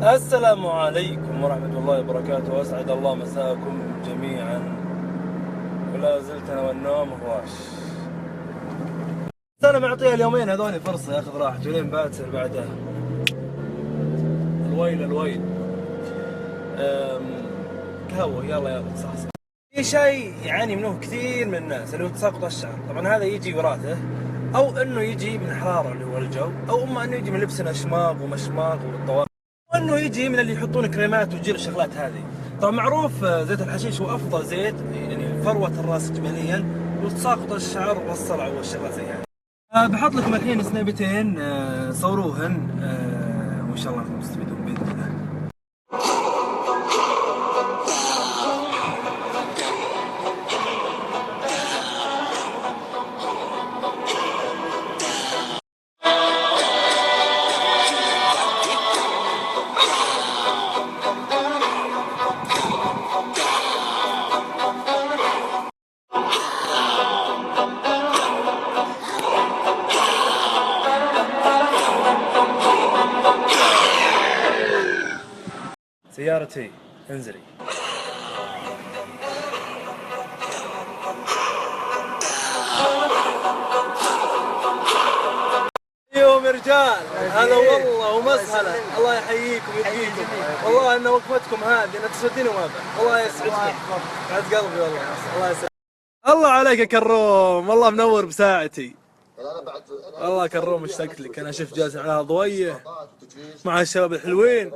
السلام عليكم ورحمة الله وبركاته، أسعد الله مساءكم جميعا. ولا زلت أنا والنوم هواش. بس أنا معطيها اليومين هذول فرصة ياخذ راحته لين باكر بعدها. الويل الويل. قهوة يلا صح. في شيء يعاني منه كثير من الناس اللي هو تساقط الشعر، طبعا هذا يجي وراثه أو إنه يجي من الحرارة اللي هو الجو، أو إما إنه يجي من لبس الأشماغ ومشماغ والطوارئ، وانه يجي من اللي يحطون كريمات وتجير الشغلات هذه. طبعا معروف زيت الحشيش هو افضل زيت يعني فروة الراس جماليا وتساقط الشعر والصلع والشغلات زي هذه. بحط لكم الحين سنيبتين صوروهن وان شاء الله انكم تستفيدون باذن الله. سيارتي انزلي. يوم يا رجال، هذا والله ومسهله، الله يحييكم ويبقيكم، والله ان وقفتكم هذه انا تسعدني وما الله يسعدكم بعد قلبي، والله الله يسعدك. الله عليك يا كروم، والله منور بساعتي. والله كروم اشتقت لك، انا شفت جالس على ضويه مع الشباب الحلوين.